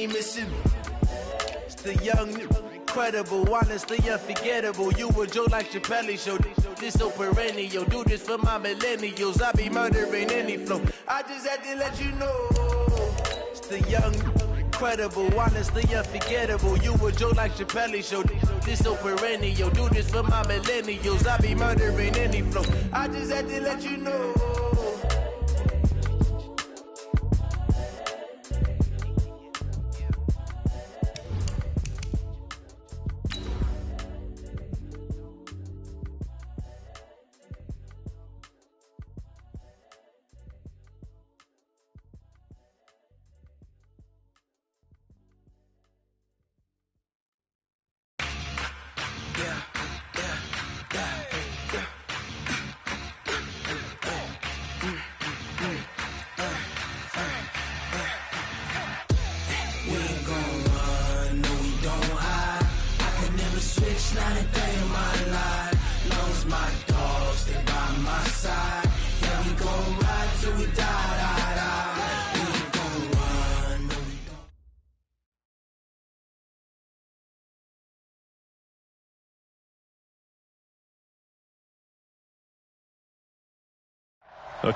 ain't missing. It's the young, incredible, honestly unforgettable. You a joke like Chappelle Show. This so perennial. Do this for my millennials. I be murdering any flow. I just had to let you know. It's the young, incredible, honestly unforgettable. You a joke like Chappelle Show. This so perennial. Do this for my millennials. I be murdering any flow. I just had to let you know.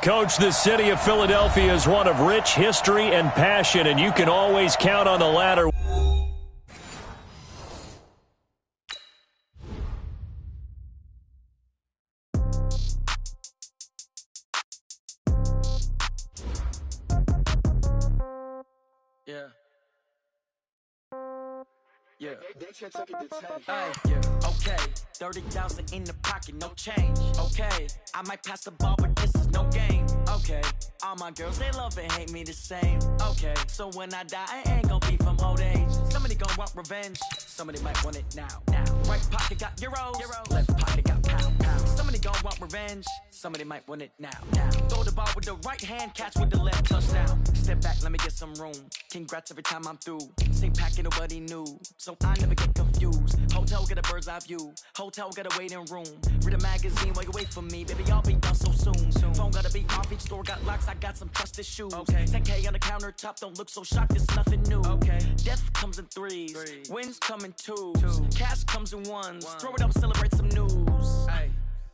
Coach, the city of Philadelphia is one of rich history and passion, and you can always count on the latter. Okay, 30,000 in the pocket, no change. Okay, I might pass the ball, but this is no game. Okay, all my girls, they love and hate me the same. Okay, so when I die, I ain't gon' be from old age. Somebody gon' want revenge, somebody might want it now. Right pocket got euros, left pocket got pound. Somebody gon' want revenge, somebody might want it now. Throw the ball with the right hand, catch with the left, touchdown. Step back, let me get some room. Congrats every time I'm through. Same packet, nobody knew, so I never get confused. Hotel get a bird's eye view, hotel got a waiting room. Read a magazine while you wait for me, baby, I'll be done so soon. Phone gotta be off, each store got locks, I got some trusted shoes. 10K on the countertop, don't look so shocked, it's nothing new. Death comes in threes, wins come in twos, cash comes in ones. Throw it up, celebrate some news.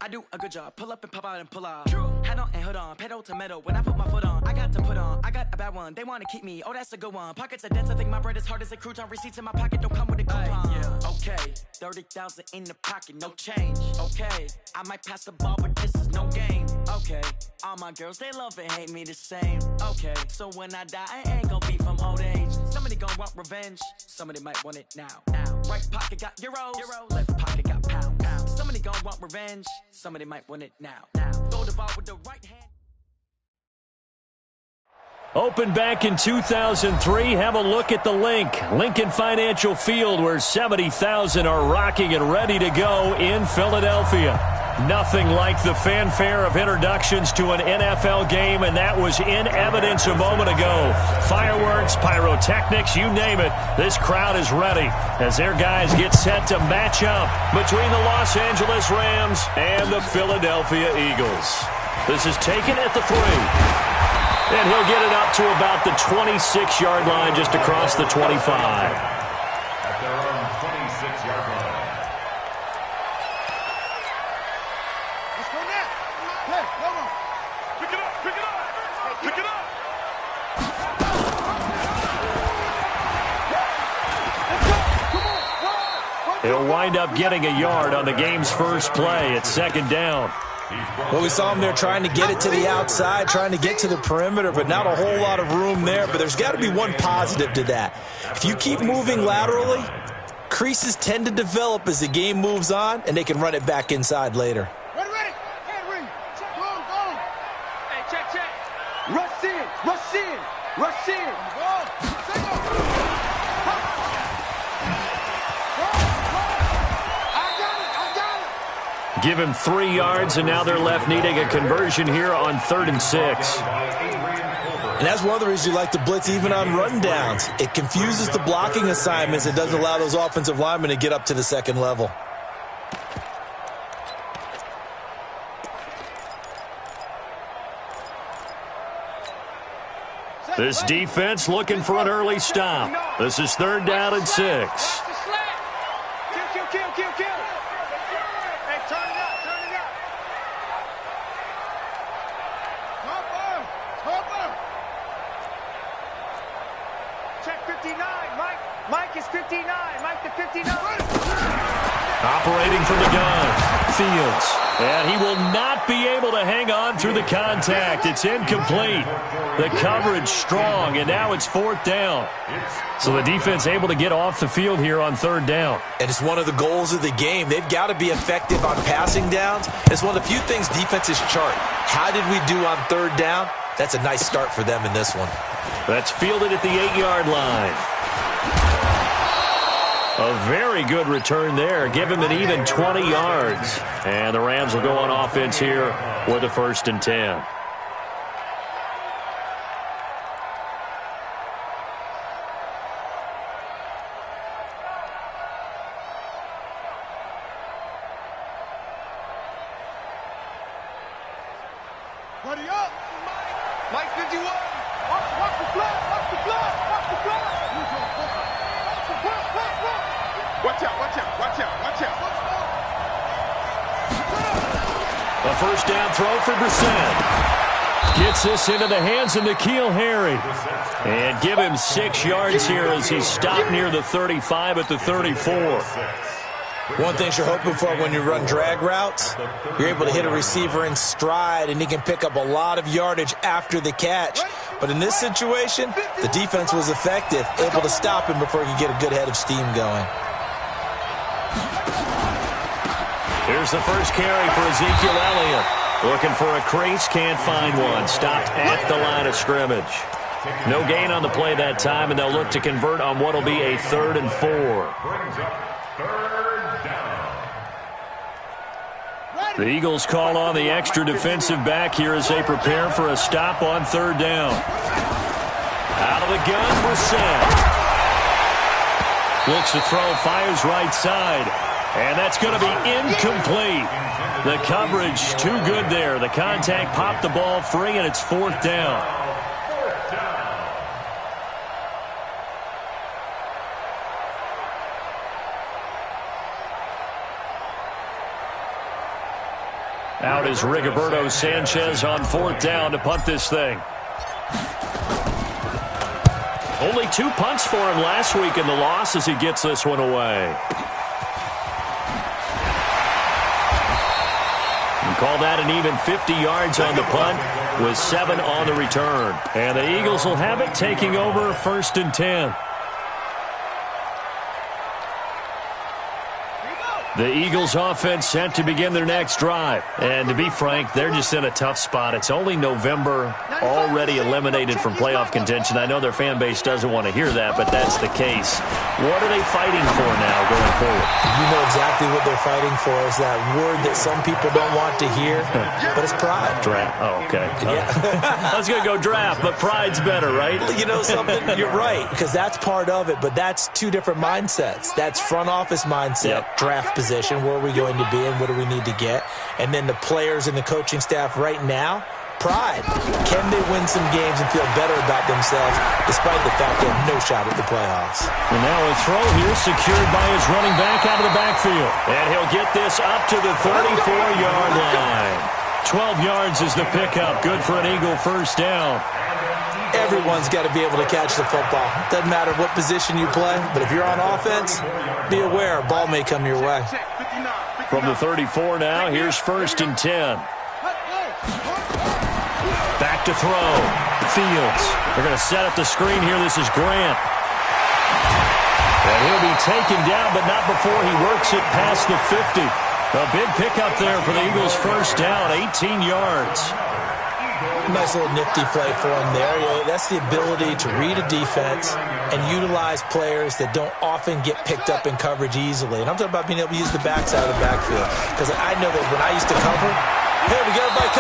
I do a good job, pull up and pop out and pull out. Head on and hood on, pedal to metal. When I put my foot on, I got to put on. I got a bad one, they wanna keep me, oh that's a good one. Pockets are dense, I think my bread is hard as a crouton. Receipts in my pocket don't come with a coupon. Okay, 30,000 in the pocket, no change. Okay, I might pass the ball, but this is no game. Okay, all my girls, they love and hate me the same. Okay, so when I die, I ain't gon' be from old age. Somebody gon' want revenge, somebody might want it now. Right pocket got euros, left pocket got pound. Somebody gon' want revenge, somebody might want it now. Throw the ball with the right hand. Opened back in 2003. Have a look at the link. Lincoln Financial Field, where 70,000 are rocking and ready to go in Philadelphia. Nothing like the fanfare of introductions to an NFL game, and that was in evidence a moment ago. Fireworks, pyrotechnics, you name it. This crowd is ready as their guys get set to match up between the Los Angeles Rams and the Philadelphia Eagles. This is taken at the 3. And he'll get it up to about the 26-yard line, just across the 25. At their own 26-yard line. Let's go now. Play, come on. Pick it up, pick it up, pick it up. Let's go, come on. He'll wind up getting a yard on the game's first play at second down. Well, we saw him there trying to get it to the outside, trying to get to the perimeter, but not a whole lot of room there. But there's got to be one positive to that. If you keep moving laterally, creases tend to develop as the game moves on, and they can run it back inside later. Ready. Hand ring. Go on. Hey, check. Rush in. Give him 3 yards, and now they're left needing a conversion here on 3rd and 6. And that's one of the reasons you like to blitz even on rundowns. It confuses the blocking assignments. It doesn't allow those offensive linemen to get up to the second level. This defense looking for an early stop. This is 3rd down and 6. Kill. Hey, turn it up. Cover. Check 59, Mike. Mike is 59. Mike to 59. Operating from the gun, Fields. And he will not be able to hang on through the contact. It's incomplete. The coverage strong, and now it's 4th down. So the defense able to get off the field here on 3rd down. And it's one of the goals of the game. They've got to be effective on passing downs. It's one of the few things defenses chart. How did we do on 3rd down? That's a nice start for them in this one. That's fielded at the 8-yard line. A very good return there. Give him an even 20 yards. And the Rams will go on offense here with a 1st and 10. Buddy up. Mike 51. Watch the blood. Watch out. A 1st down throw for Brissett. Gets this into the hands of N'Keal Harry. And give him 6 yards here as he stopped near the 35 at the 34. One thing you're hoping for when you run drag routes, you're able to hit a receiver in stride, and he can pick up a lot of yardage after the catch. But in this situation, the defense was effective, able to stop him before he could get a good head of steam going. Here's the first carry for Ezekiel Elliott. Looking for a crease, can't find one. Stopped at the line of scrimmage. No gain on the play that time, and they'll look to convert on what will be a 3rd and 4. The Eagles call on the extra defensive back here as they prepare for a stop on 3rd down. Out of the gun, Brissett. Looks to throw, fires right side. And that's going to be incomplete. The coverage too good there. The contact popped the ball free, and it's 4th down. Out is Rigoberto Sanchez on 4th down to punt this thing. Only 2 punts for him last week in the loss as he gets this one away. And call that an even 50 yards on the punt with 7 on the return. And the Eagles will have it, taking over 1st and 10. The Eagles offense set to begin their next drive. And to be frank, they're just in a tough spot. It's only November, already eliminated from playoff contention. I know their fan base doesn't want to hear that, but that's the case. What are they fighting for now going forward? You know exactly what they're fighting for is that word that some people don't want to hear, but it's pride. Draft. Oh, okay. Yeah. I was going to go draft, but pride's better, right? You know something? You're right, because that's part of it, but that's 2 different mindsets. That's front office mindset, draft position, where are we going to be and what do we need to get? And then the players and the coaching staff right now, pride. Can they win some games and feel better about themselves despite the fact they have no shot at the playoffs? And now a throw here secured by his running back out of the backfield. And he'll get this up to the 34-yard line. 12 yards is the pickup. Good for an Eagle 1st down. Everyone's got to be able to catch the football. Doesn't matter what position you play, but if you're on offense, be aware a ball may come your way. From the 34 now, here's 1st and 10. Back to throw. Fields. They're going to set up the screen here. This is Grant. And he'll be taken down, but not before he works it past the 50. A big pickup there for the Eagles' 1st down, 18 yards. Nice little nifty play for him there. That's the ability to read a defense and utilize players that don't often get picked up in coverage easily. And I'm talking about being able to use the backside of the backfield. Because I know that when I used to cover, hey, we got everybody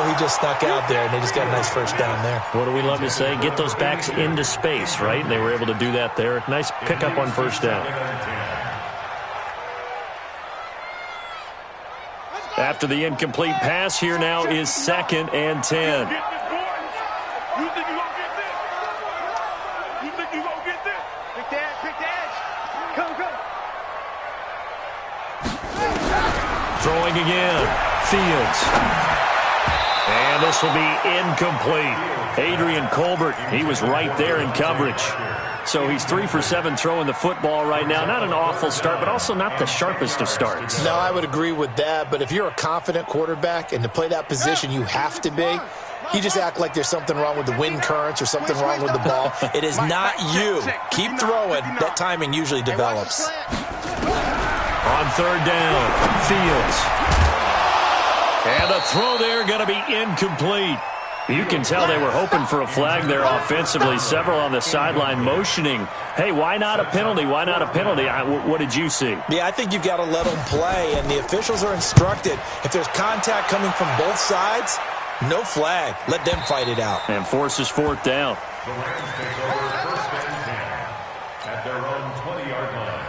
he just snuck out there, and they just got a nice 1st down there. What do we love to say? Get those backs into space, right? And they were able to do that there. Nice pickup on 1st down. After the incomplete pass, here now is 2nd and 10. again. Fields. And this will be incomplete. Adrian Colbert, he was right there in coverage. So he's 3 for 7 throwing the football right now. Not an awful start, but also not the sharpest of starts. No, I would agree with that. But if you're a confident quarterback and to play that position, you have to be. You just act like there's something wrong with the wind currents or something wrong with the ball. It is not you. Keep throwing. That timing usually develops. On third down, Fields. And the throw there going to be incomplete. You can tell they were hoping for a flag there offensively. Several on the sideline motioning, hey, why not a penalty? Why not a penalty? What did you see? Yeah, I think you've got to let them play, and the officials are instructed. If there's contact coming from both sides, no flag. Let them fight it out. And forces fourth down. The Rams take over first and 10 at their own 20-yard line.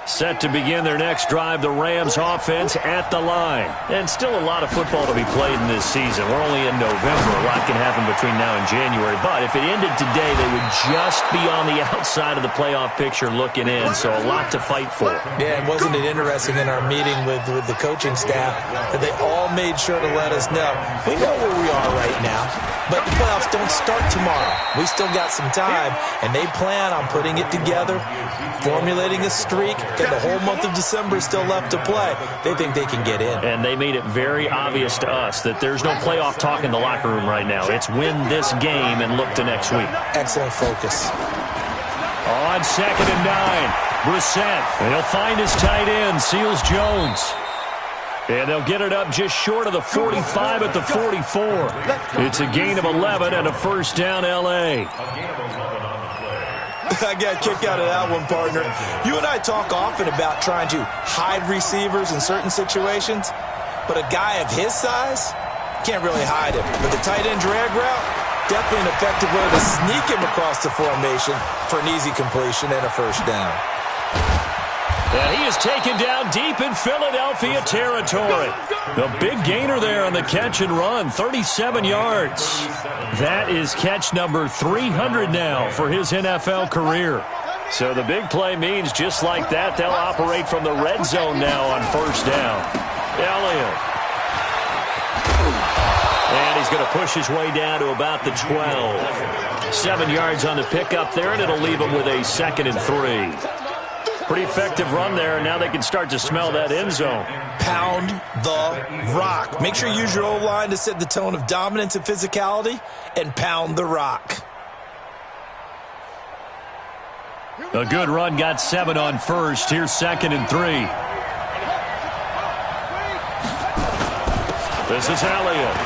Set to begin their next drive, the Rams offense at the line. And still a lot of football to be played in this season. We're only in November. A lot can happen between now and January. But if it ended today, they would just be on the outside of the playoff picture looking in. So a lot to fight for. Yeah, and wasn't it interesting in our meeting with the coaching staff that they all made sure to let us know, we know where we are right now, but the playoffs don't start tomorrow. We still got some time, and they plan on putting it together, formulating a streak. The whole month of December is still left to play. They think they can get in. And they made it very obvious to us that there's no playoff talk in the locker room right now. It's win this game and look to next week. Excellent focus. On 2nd and 9, Brissett. And he'll find his tight end, Seals Jones. And they'll get it up just short of the 45 at the 44. It's a gain of 11 and a first down, L.A. I got a kick out of that one, partner. You and I talk often about trying to hide receivers in certain situations, but a guy of his size can't really hide him. But the tight end drag route, definitely an effective way to sneak him across the formation for an easy completion and a first down. And he is taken down deep in Philadelphia territory. The big gainer there on the catch and run, 37 yards. That is catch number 300 now for his NFL career. So the big play means just like that, they'll operate from the red zone now on first down. Elliott. And he's going to push his way down to about the 12. 7 yards on the pickup there, and it'll leave him with a 2nd and 3. Pretty effective run there, and now they can start to smell that end zone. Pound the rock. Make sure you use your O-line to set the tone of dominance and physicality, and pound the rock. A good run, got 7 on first. Here's 2nd and 3. This is Elliott.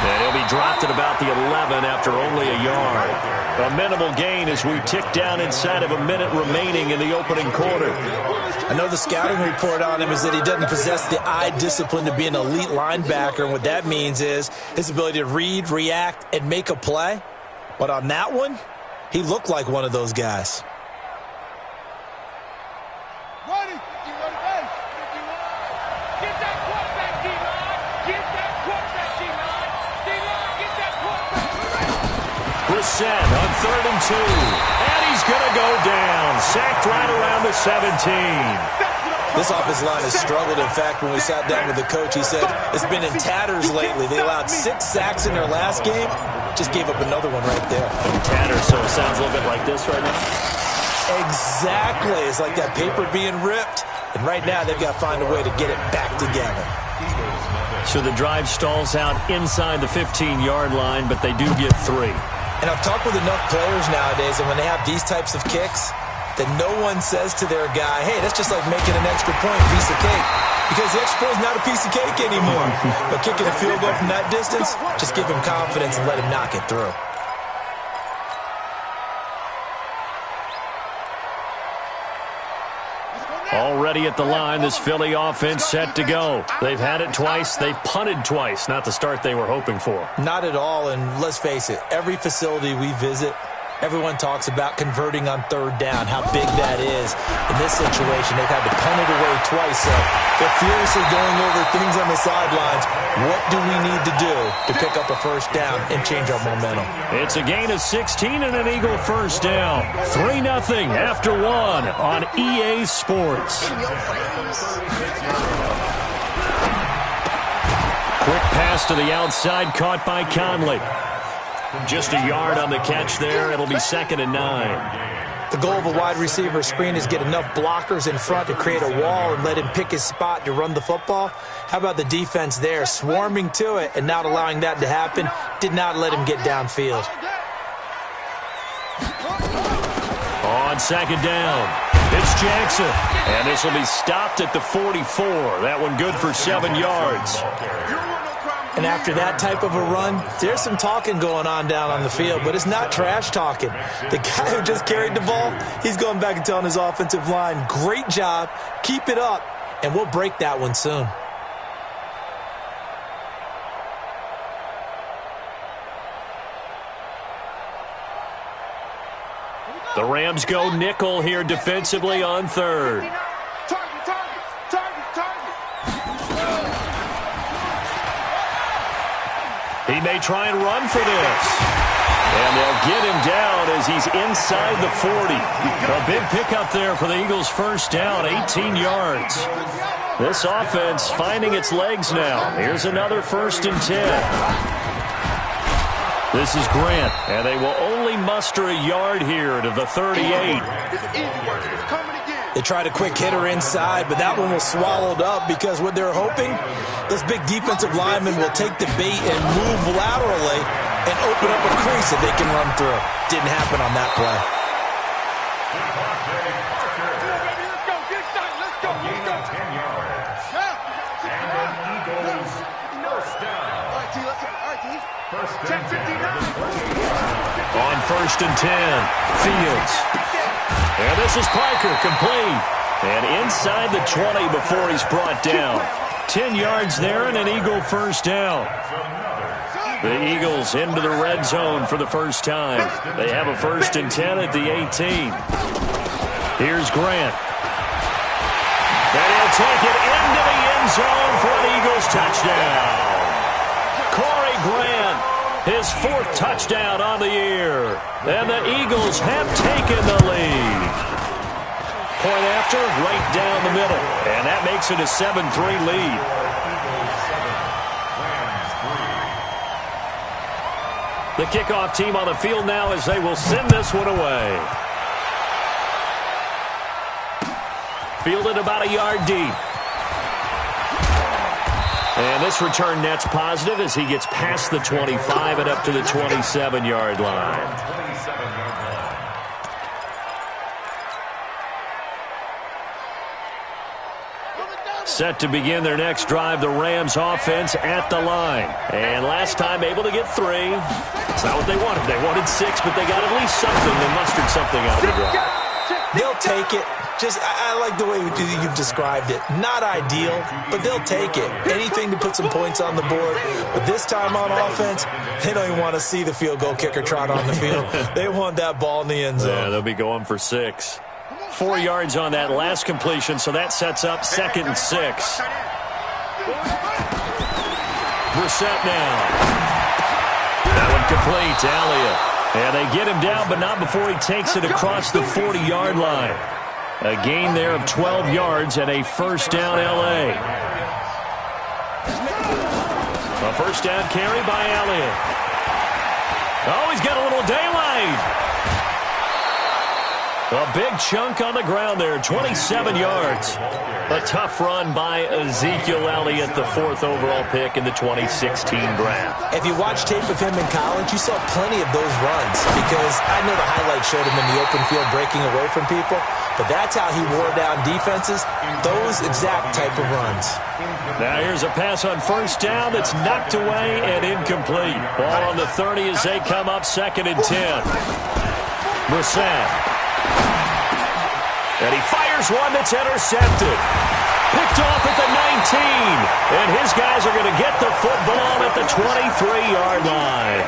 And he'll be dropped at about the 11 after only a yard. A minimal gain as we tick down inside of a minute remaining in the opening quarter. I know the scouting report on him is that he doesn't possess the eye discipline to be an elite linebacker, and what that means is his ability to read, react, and make a play. But on that one, he looked like one of those guys. Brissett on 3rd and 2. And he's going to go down. Sacked right around the 17. This offensive line has struggled. In fact, when we sat down with the coach, he said it's been in tatters lately. They allowed 6 sacks in their last game. Just gave up another one right there. In tatters, so it sounds a little bit like this right now. Exactly. It's like that paper being ripped. And right now, they've got to find a way to get it back together. So the drive stalls out inside the 15-yard line, but they do get 3. And I've talked with enough players nowadays, and when they have these types of kicks, that no one says to their guy, hey, that's just like making an extra point, piece of cake. Because the extra point is not a piece of cake anymore. But kicking a field goal from that distance, just give him confidence and let him knock it through. Already at the line, this Philly offense set to go. They've had it twice. They've punted twice. Not the start they were hoping for. Not at all, and let's face it, every facility we visit, Everyone talks about converting on third down, how big that is. In this situation, they've had to punt it away twice, so they're furiously going over things on the sidelines. What do we need to do to pick up a first down and change our momentum? It's a gain of 16 and an Eagle first down. 3-0 after 1 on EA Sports. Quick pass to the outside, caught by Conley. Just a yard on the catch there. It'll be 2nd and 9. The goal of a wide receiver screen is get enough blockers in front to create a wall and let him pick his spot to run the football. How about the defense there, swarming to it and not allowing that to happen? Did not let him get downfield. On 2nd down, it's Jackson. And this will be stopped at the 44. That one good for 7 yards. And after that type of a run, there's some talking going on down on the field, but it's not trash talking. The guy who just carried the ball, he's going back and telling his offensive line, great job, keep it up, and we'll break that one soon. The Rams go nickel here defensively on 3rd. He may try and run for this. And they'll get him down as he's inside the 40. A big pickup there for the Eagles' first down, 18 yards. This offense finding its legs now. Here's another 1st and 10. This is Grant, and they will only muster a yard here to the 38. They tried a quick hitter inside, but that one was swallowed up because what they're hoping, this big defensive lineman will take the bait and move laterally and open up a crease that they can run through. Didn't happen on that play. On 1st and 10, Fields. And this is Parker, complete. And inside the 20 before he's brought down. 10 yards there and an Eagle first down. The Eagles into the red zone for the first time. They have a 1st and 10 at the 18. Here's Grant. And he'll take it into the end zone for an Eagles touchdown. Corey Grant, his 4th touchdown on the year. And the Eagles have taken the lead. Point after, right down the middle. And that makes it a 7-3 lead. The kickoff team on the field now as they will send this one away. Fielded about a yard deep. And this return net's positive as he gets past the 25 and up to the 27-yard line. Set to begin their next drive, the Rams offense at the line. And last time able to get 3. It's not what they wanted. They wanted 6, but they got at least something. They mustered something out of the drive. They'll take it. I like the way you've described it. Not ideal, but they'll take it. Anything to put some points on the board. But this time on offense, they don't even want to see the field goal kicker trot on the field. They want that ball in the end zone. Yeah, they'll be going for 6. 4 yards on that last completion, so that sets up 2nd and 6. Brissett now. That one complete to Elliott. And they get him down, but not before he takes it across the 40-yard line. A gain there of 12 yards and a first down L.A. A first down carry by Elliott. Oh, he's got a little daylight. A big chunk on the ground there, 27 yards. A tough run by Ezekiel Elliott, the 4th overall pick in the 2016 draft. If you watch tape of him in college, you saw plenty of those runs because I know the highlights showed him in the open field breaking away from people, but that's how he wore down defenses, those exact type of runs. Now here's a pass on first down that's knocked away and incomplete. Ball on the 30 as they come up 2nd and 10. Brissett. And he fires one that's intercepted. Picked off at the 19. And his guys are going to get the football at the 23-yard line.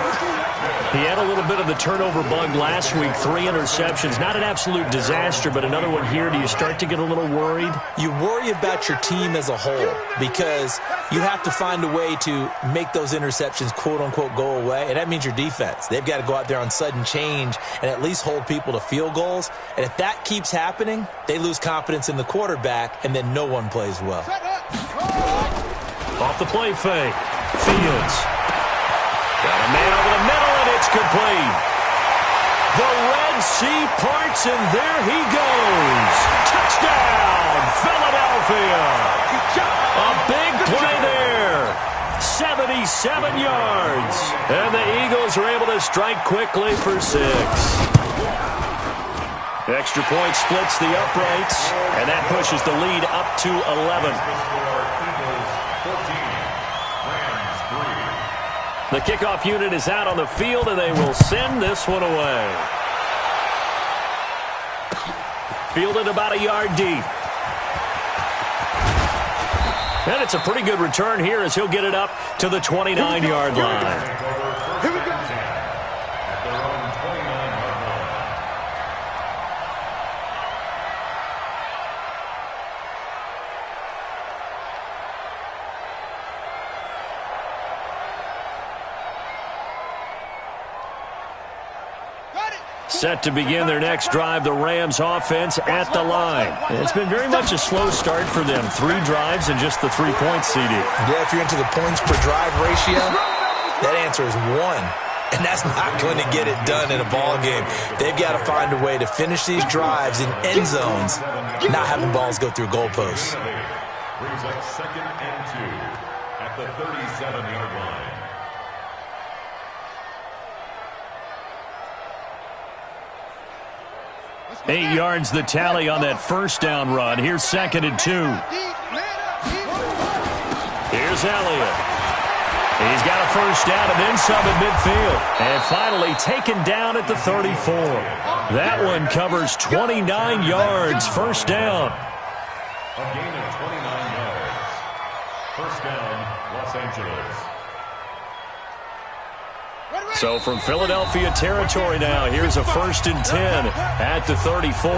He had a little bit of the turnover bug last week, 3 interceptions. Not an absolute disaster, but another one here. Do you start to get a little worried? You worry about your team as a whole because you have to find a way to make those interceptions, quote-unquote, go away, and that means your defense. They've got to go out there on sudden change and at least hold people to field goals, and if that keeps happening, they lose confidence in the quarterback, and then no one plays well. Off the play fake. Fields. Got a man over the middle, and it's complete. The Red Sea parts, and there he goes. Touchdown, Philadelphia. A big play there. 77 yards. And the Eagles are able to strike quickly for 6. Extra point splits the uprights, and that pushes the lead up to 11. The kickoff unit is out on the field, and they will send this one away. Fielded about a yard deep. And it's a pretty good return here as he'll get it up to the 29-yard line. Here we go. At their own 29-yard line. Set to begin their next drive, the Rams offense at the line. It's been very much a slow start for them. 3 drives and just the 3 points, CD. Yeah, if you're into the points per drive ratio, that answer is 1. And that's not going to get it done in a ball game. They've got to find a way to finish these drives in end zones, not having balls go through goalposts. Brings up 2nd and 2 at the 37-yard line. 8 yards the tally on that first down run. Here's 2nd and 2. Here's Elliott. He's got a first down and then some at midfield. And finally taken down at the 34. That one covers 29 yards. First down. A gain of 29 yards. First down, Los Angeles. So from Philadelphia territory now, here's a 1st and 10 at the 34.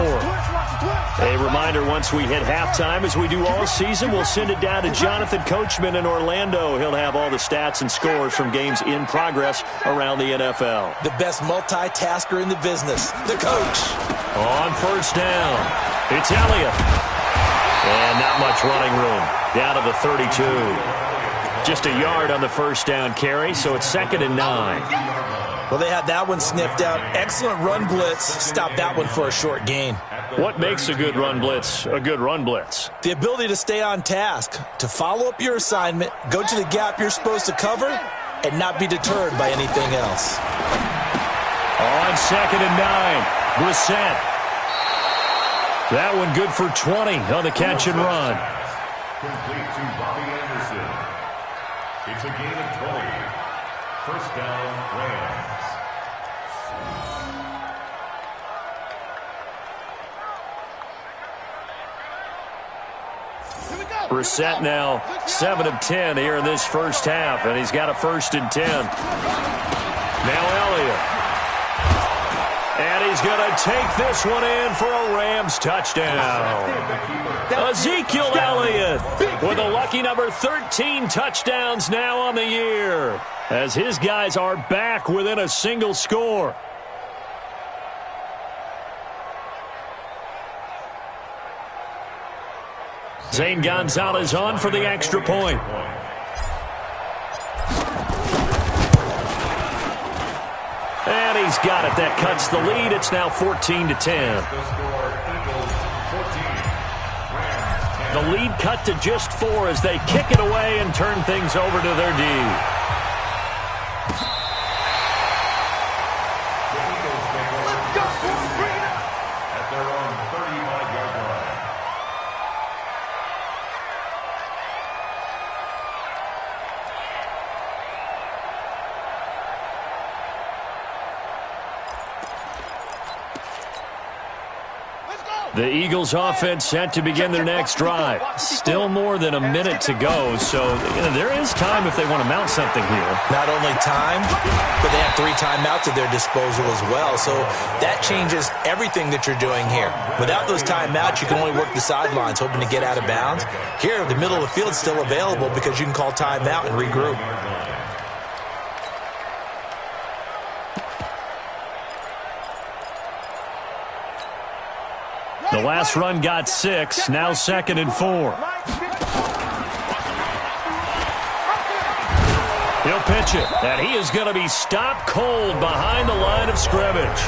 A reminder, once we hit halftime, as we do all season, we'll send it down to Jonathan Coachman in Orlando. He'll have all the stats and scores from games in progress around the NFL. The best multitasker in the business, the coach. On first down, it's Elliott. And not much running room. Down to the 32. Just a yard on the first down carry, so it's 2nd and 9. Well, they had that one sniffed out. Excellent run blitz. Stop that one for a short gain. What makes a good run blitz a good run blitz? The ability to stay on task, to follow up your assignment, go to the gap you're supposed to cover, and not be deterred by anything else. On 2nd and 9, Brissett. That one good for 20 on the catch and run. Complete to Bobby Anderson. It's a gain of 20. First down, Rams. Brissett now 7 of 10 here in this first half, and he's got a 1st and 10. Now Elliott. And he's going to take this one in for a Rams touchdown. Ezekiel Elliott with a lucky number 13 touchdowns now on the year, as his guys are back within a single score. Zane Gonzalez on for the extra point. And he's got it. That cuts the lead. It's now 14 to 10. The lead cut to just 4 as they kick it away and turn things over to their D. At their own 35-yard line. The Eagles offense set to begin their next drive. Still more than a minute to go, so there is time if they want to mount something here. Not only time, but they have 3 timeouts at their disposal as well, so that changes everything that you're doing here. Without those timeouts, you can only work the sidelines, hoping to get out of bounds. Here, the middle of the field is still available because you can call timeout and regroup. The last run got 6, now 2nd and 4. He'll pitch it, and he is going to be stopped cold behind the line of scrimmage.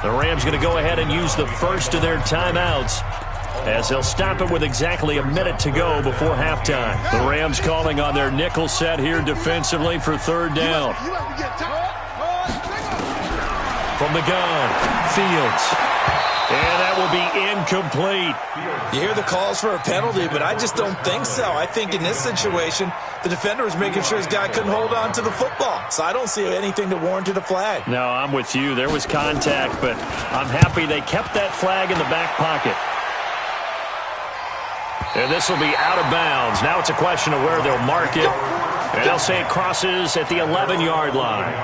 The Rams going to go ahead and use the first of their timeouts as they'll stop it with exactly a minute to go before halftime. The Rams calling on their nickel set here defensively for 3rd down. From the gun, Fields. And that will be incomplete. You hear the calls for a penalty, but I just don't think so. I think in this situation, the defender was making sure his guy couldn't hold on to the football. So I don't see anything that warranted a flag. No, I'm with you. There was contact, but I'm happy they kept that flag in the back pocket. And this will be out of bounds. Now it's a question of where they'll mark it. And they'll say it crosses at the 11-yard line.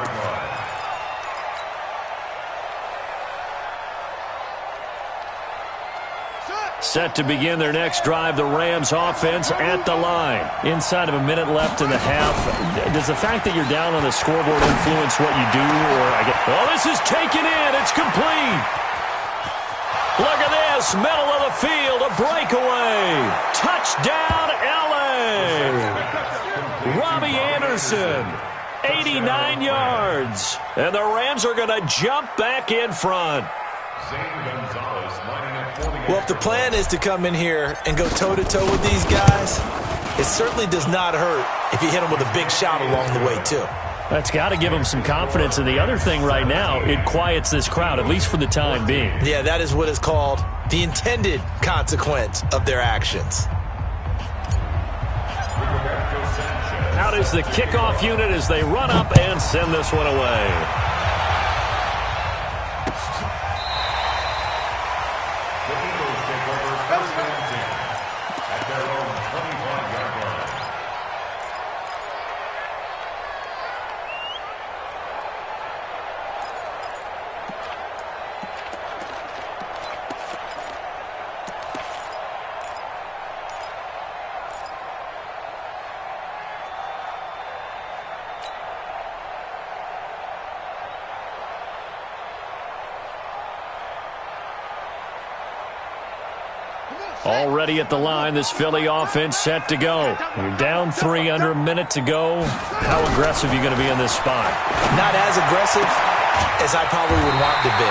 Set to begin their next drive, the Rams offense at the line. Inside of a minute left in the half, does the fact that you're down on the scoreboard influence what you do? Oh, this is taken in. It's complete. Look at this. Middle of the field, a breakaway. Touchdown, L.A. Robbie Anderson, 89 yards. And the Rams are going to jump back in front. Well, if the plan is to come in here and go toe-to-toe with these guys, it certainly does not hurt if you hit them with a big shot along the way, too. That's got to give them some confidence. And the other thing right now, it quiets this crowd, at least for the time being. Yeah, that is what is called the intended consequence of their actions. Out is the kickoff unit as they run up and send this one away. Already at the line, this Philly offense set to go. You're down 3 under a minute to go. How aggressive are you going to be in this spot? Not as aggressive as I probably would want to be.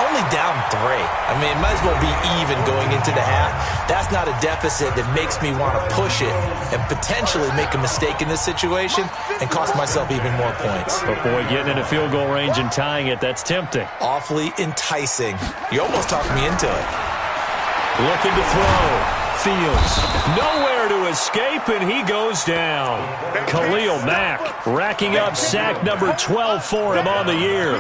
Only down 3. I mean, it might as well be even going into the half. That's not a deficit that makes me want to push it and potentially make a mistake in this situation and cost myself even more points. But, boy, getting into field goal range and tying it, that's tempting. Awfully enticing. You almost talked me into it. Looking to throw. Fields nowhere to escape, and he goes down. Khalil Mack racking up sack number 12 for him on the year.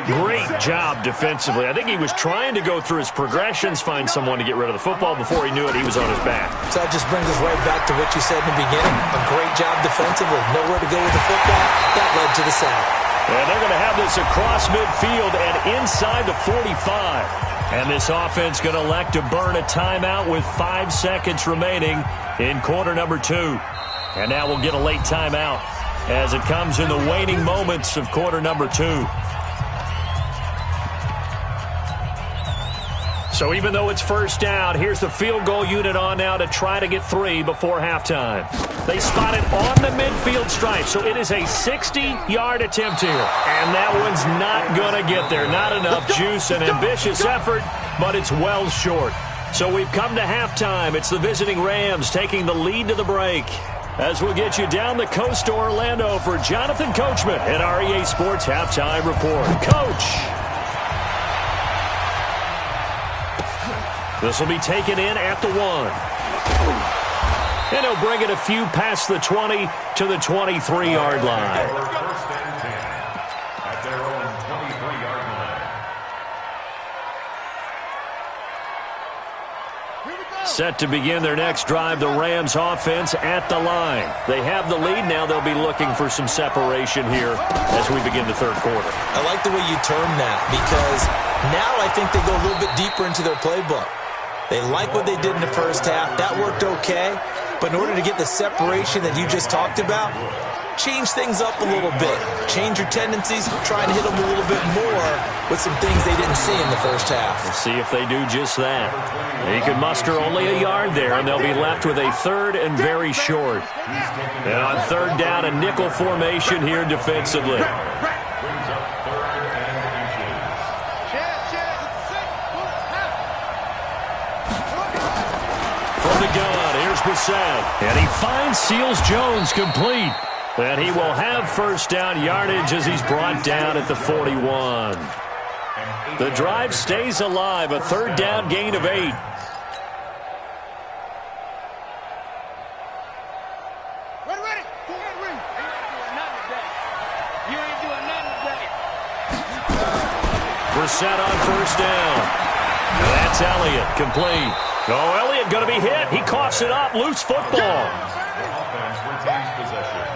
Great job defensively. I think he was trying to go through his progressions, find someone to get rid of the football. Before he knew it, he was on his back. So that just brings us right back to what you said in the beginning. A great job defensively. Nowhere to go with the football. That led to the sack. And they're going to have this across midfield and inside the 45. And this offense going to elect to burn a timeout with 5 seconds remaining in quarter number 2. And now we'll get a late timeout as it comes in the waning moments of quarter number 2. So even though it's first down, here's the field goal unit on now to try to get 3 before halftime. They spot it on the midfield stripe, so it is a 60-yard attempt here. And that one's not going to get there. Not enough juice, an ambitious effort, but it's well short. So we've come to halftime. It's the visiting Rams taking the lead to the break. As we'll get you down the coast to Orlando for Jonathan Coachman at our EA Sports Halftime Report. Coach! This will be taken in at the 1. And he'll bring it a few past the 20 to the 23-yard line. First and 10 at their own 23-yard Set to begin their next drive, the Rams offense at the line. They have the lead. Now they'll be looking for some separation here as we begin the third quarter. I like the way you term that, because now I think they go a little bit deeper into their playbook. They like what they did in the first half. That worked okay. But in order to get the separation that you just talked about, change things up a little bit. Change your tendencies, try and hit them a little bit more with some things they didn't see in the first half. Let's see if they do just that. He can muster only a yard there, and they'll be left with a third and very short. And on third down, a nickel formation here defensively. From the gun, here's Bigmatt. And he finds Seals-Jones complete. And he will have first down yardage as he's brought down at the 41. The drive stays alive, a third down gain of 8. Ready, ready. You ain't doing nothing today. Bigmatt on first down. That's Elliott, complete. Oh, Elliott going to be hit. He coughs it up, loose football. The offense retains possession.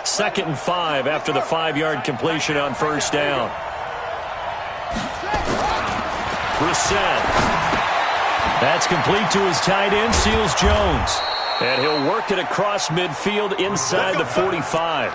Second and 5 after the 5-yard completion on first down. Bigmatt. That's complete to his tight end, Seals-Jones. And he'll work it across midfield inside the 45.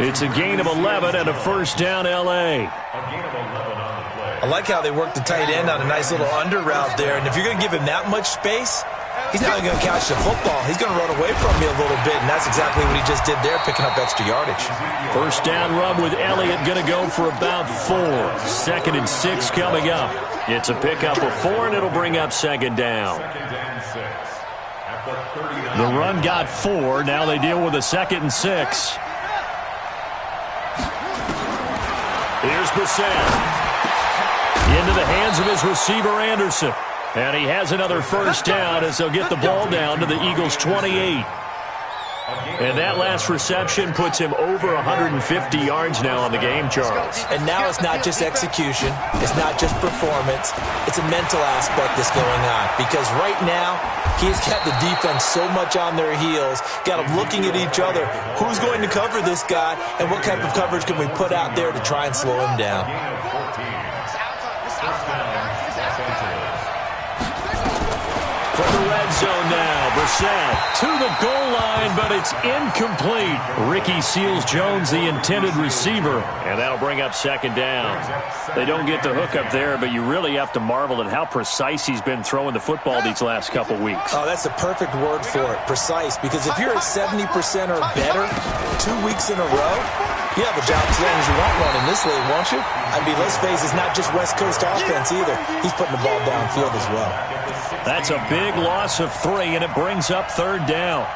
It's a gain of 11 and a first down, L.A. I like how they work the tight end on a nice little under route there. And if you're going to give him that much space, he's not even going to catch the football. He's going to run away from me a little bit, and that's exactly what he just did there, picking up extra yardage. First down run with Elliott going to go for about 4. Second and 6 coming up. It's a pickup of 4, and it'll bring up second down. The run got 4. Now they deal with a second and 6. Here's Bigmatt. Into the hands of his receiver, Anderson. And he has another first down as they'll get the ball down to the Eagles' 28. And that last reception puts him over 150 yards now on the game, Charles. And now it's not just execution. It's not just performance. It's a mental aspect that's going on. Because right now, he's got the defense so much on their heels, got them looking at each other. Who's going to cover this guy, and what type of coverage can we put out there to try and slow him down? From the red zone now, Bigmatt to the goal line, but it's incomplete. Ricky Seals-Jones, the intended receiver, and that'll bring up second down. They don't get the hook up there, but you really have to marvel at how precise he's been throwing the football these last couple weeks. Oh, that's the perfect word for it, precise, because if you're at 70% or better 2 weeks in a row, you have a job as long as you want one in this league, won't you? I mean, let's face it, it's not just West Coast offense either. He's putting the ball downfield as well. That's a big loss of 3, and it brings up third down.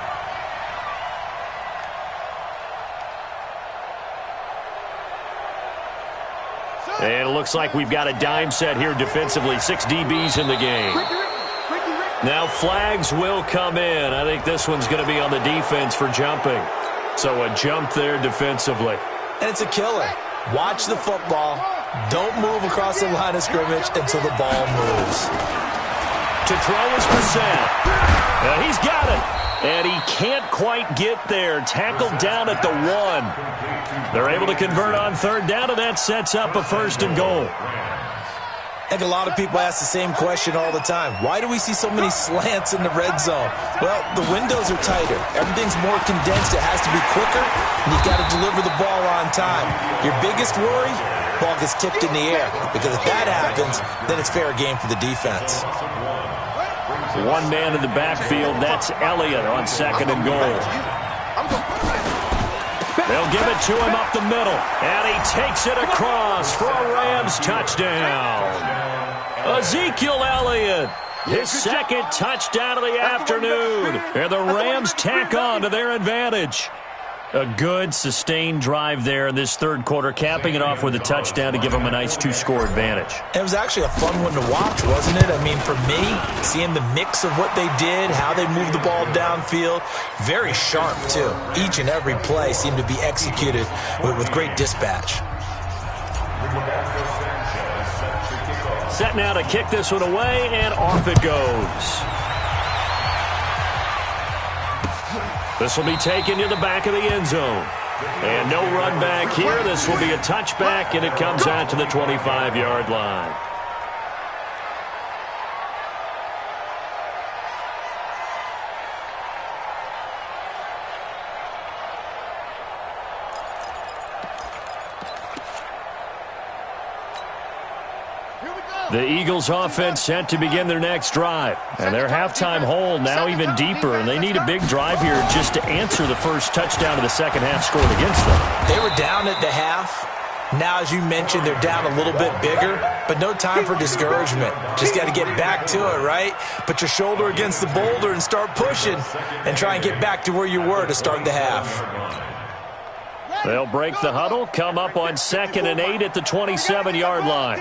And it looks like we've got a dime set here defensively. 6 DBs in the game. Now flags will come in. I think this one's going to be on the defense for jumping. So a jump there defensively. And it's a killer. Watch the football. Don't move across the line of scrimmage until the ball moves. To throw is Bigmatt. He's got it. And he can't quite get there. Tackled down at the 1. They're able to convert on third down, and that sets up a first and goal. I think a lot of people ask the same question all the time. Why do we see so many slants in the red zone? Well, the windows are tighter. Everything's more condensed. It has to be quicker, and you've got to deliver the ball on time. Your biggest worry? Ball gets tipped in the air. Because if that happens, then it's fair game for the defense. One man in the backfield. That's Elliott on second and goal. They'll give it to him up the middle. And he takes it across for a Rams touchdown. Ezekiel Elliott, his second touchdown of the afternoon. And the Rams tack on to their advantage. A good, sustained drive there in this third quarter, capping it off with a touchdown to give them a nice 2-score advantage. It was actually a fun one to watch, wasn't it? I mean, for me, seeing the mix of what they did, how they moved the ball downfield, very sharp, too. Each and every play seemed to be executed with great dispatch. Set now to kick this one away, and off it goes. This will be taken to the back of the end zone. And no run back here. This will be a touchback, and it comes out to the 25-yard line. The Eagles offense set to begin their next drive. And their halftime hole now even deeper, and they need a big drive here just to answer the first touchdown of the second half scored against them. They were down at the half. Now, as you mentioned, they're down a little bit bigger, but no time for discouragement. Just got to get back to it, right? Put your shoulder against the boulder and start pushing and try and get back to where you were to start the half. They'll break the huddle, come up on 2nd and 8 at the 27-yard line.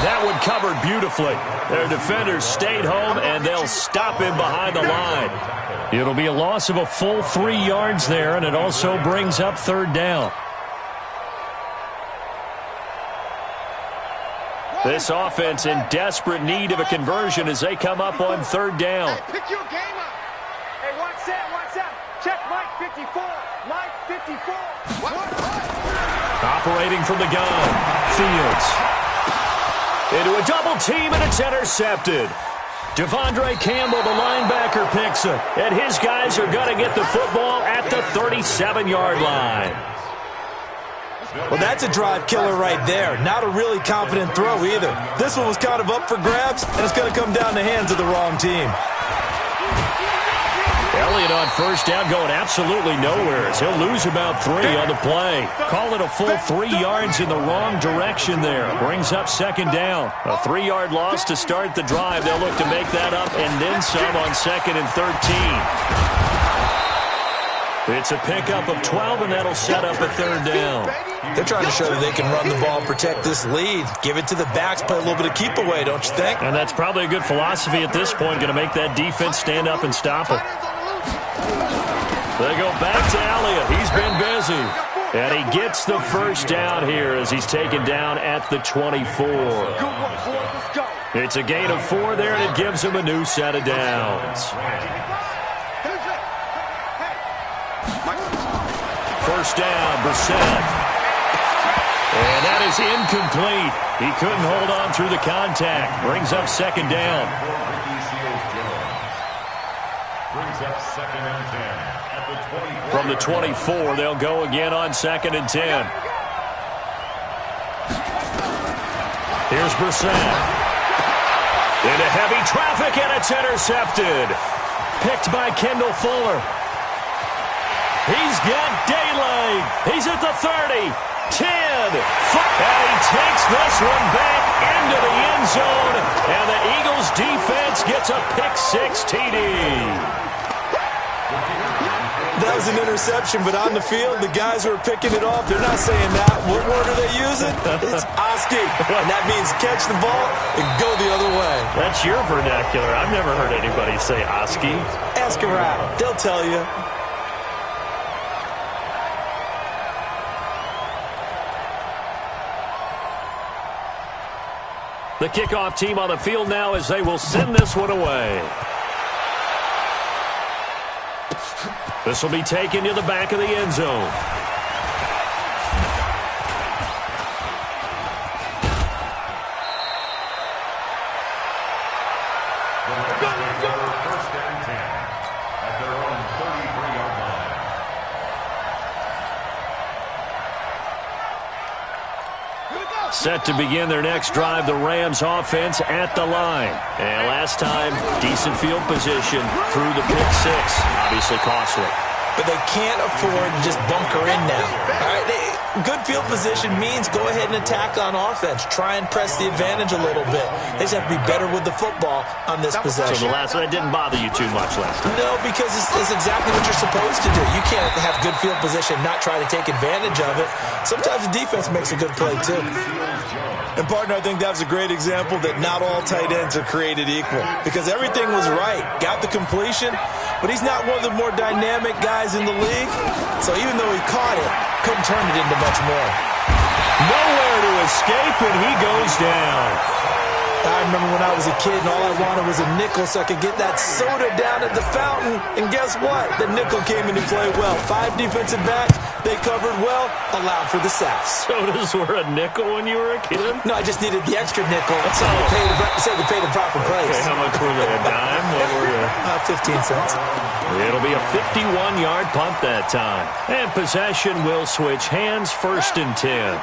That one covered beautifully. Their defenders stayed home, and they'll stop him behind the line. It'll be a loss of a full 3 yards there, and it also brings up 3rd down. This offense in desperate need of a conversion as they come up on 3rd down. Hey, pick your game up. Hey, watch that. Check Mike 54. Mike 54. Operating from the gun, Fields. Into a double team, and it's intercepted. Devondre Campbell, the linebacker, picks it. And his guys are going to get the football at the 37-yard line. Well, that's a drive killer right there. Not a really confident throw either. This one was kind of up for grabs, and it's going to come down the hands of the wrong team. Elliott on 1st down going absolutely nowhere as he'll lose about 3 on the play. Call it a full 3 yards in the wrong direction there. Brings up 2nd down. A 3-yard loss to start the drive. They'll look to make that up and then some on 2nd and 13. It's a pickup of 12, and that'll set up a 3rd down. They're trying to show that they can run the ball, protect this lead. Give it to the backs, play a little bit of keep away, don't you think? And that's probably a good philosophy at this point. Going to make that defense stand up and stop it. They go back to Elliott. He's been busy. And he gets the 1st down here as he's taken down at the 24. It's a gain of 4 there, and it gives him a new set of downs. 1st down, Brissett. And that is incomplete. He couldn't hold on through the contact. Brings up 2nd down. Brings up 2nd and 10 at the 24. From the 24, they'll go again on 2nd and 10. Here's Brissett. Into heavy traffic, and it's intercepted. Picked by Kendall Fuller. He's got daylight. He's at the 30, 10, 5. And he takes this one back into the end zone. And the Eagles defense gets a pick-6 TD. That was an interception, but on the field, the guys who are picking it off, they're not saying that. What word are they using? It's Oski. And that means catch the ball and go the other way. That's your vernacular. I've never heard anybody say Oski. Ask around. They'll tell you. The kickoff team on the field now as they will send this one away. This will be taken to the back of the end zone. First and 10 at their own 33-yard line. Set to begin their next drive, the Rams offense at the line. And last time, decent field position through the pick-6. Obviously costly. But they can't afford to just bunker in now. All right, good field position means go ahead and attack on offense. Try and press the advantage a little bit. They just have to be better with the football on this possession. So the last one, it didn't bother you too much last time? No, because it's exactly what you're supposed to do. You can't have good field position, not try to take advantage of it. Sometimes the defense makes a good play, too. And, partner, I think that was a great example that not all tight ends are created equal because everything was right. Got the completion, but he's not one of the more dynamic guys in the league. So even though he caught it, couldn't turn it into much more. Nowhere to escape, and he goes down. I remember when I was a kid and all I wanted was a nickel so I could get that soda down at the fountain. And guess what? The nickel came into play well. 5 defensive backs, they covered well, allowed for the sacks. Sodas were a nickel when you were a kid? No, I just needed the extra nickel so we paid the proper price. Okay, how much were they? A dime? What were they? 15 cents. It'll be a 51-yard punt that time. And possession will switch hands, 1st and 10.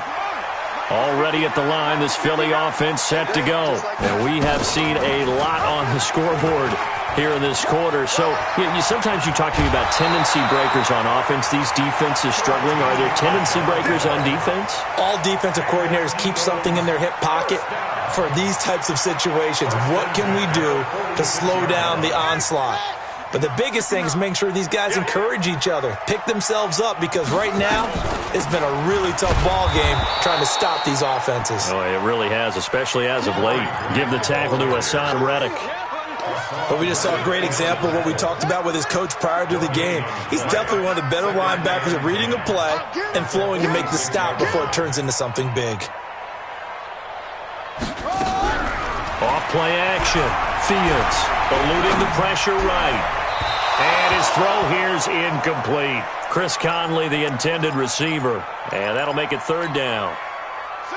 Already at the line, this Philly offense set to go. And we have seen a lot on the scoreboard here in this quarter. So sometimes you talk to me about tendency breakers on offense. These defenses struggling. Are there tendency breakers on defense? All defensive coordinators keep something in their hip pocket for these types of situations. What can we do to slow down the onslaught? But the biggest thing is make sure these guys encourage each other, pick themselves up, because right now it's been a really tough ball game trying to stop these offenses. Oh, it really has, especially as of late. Give the tackle to Hassan Reddick. But we just saw a great example of what we talked about with his coach prior to the game. He's definitely one of the better linebackers at reading a play and flowing to make the stop before it turns into something big. Off play action. Fields eluding the pressure right. And his throw here's incomplete. Chris Conley, the intended receiver. And that'll make it 3rd down.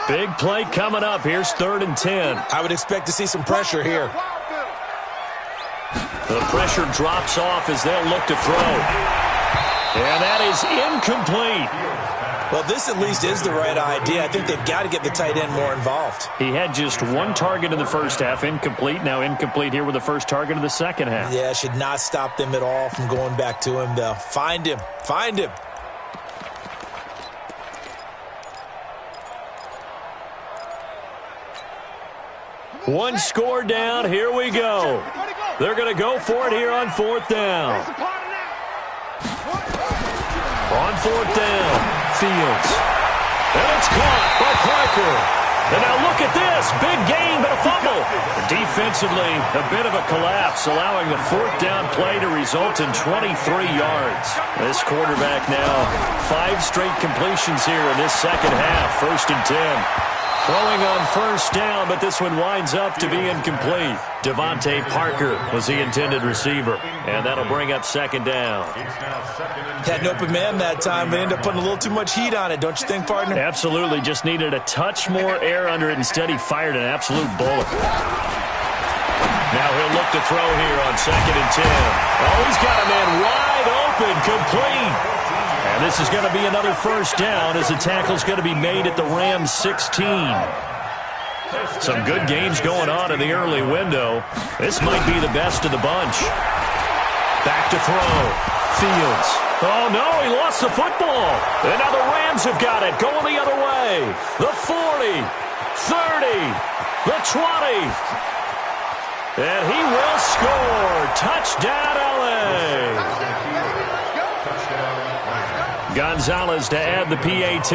Big play coming up. Here's 3rd and 10. I would expect to see some pressure here. The pressure drops off as they'll look to throw. And that is incomplete. Well, this at least is the right idea. I think they've got to get the tight end more involved. He had just 1 target in the first half, incomplete. Now incomplete here with the first target of the second half. Yeah, should not stop them at all from going back to him, though. Find him. Find him. One score down. Here we go. They're going to go for it here on 4th down. On 4th down. Fields. And it's caught by Parker. And now look at this. Big gain, but a fumble. Defensively, a bit of a collapse, allowing the 4th down play to result in 23 yards. This quarterback now 5 straight completions here in this second half. 1st and 10. Throwing on 1st down, but this one winds up to be incomplete. Devontae Parker was the intended receiver, and that'll bring up 2nd down. Had an open man that time, but ended up putting a little too much heat on it, don't you think, partner? Absolutely. Just needed a touch more air under it. Instead, he fired an absolute bullet. Now he'll look to throw here on 2nd and 10. Oh, he's got a man wide open, complete. And this is going to be another 1st down as the tackle's going to be made at the Rams 16. Some good games going on in the early window. This might be the best of the bunch. Back to throw. Fields. Oh, no, he lost the football. And now the Rams have got it, going the other way. The 40, 30, the 20. And he will score. Touchdown, L.A. Gonzalez to add the PAT.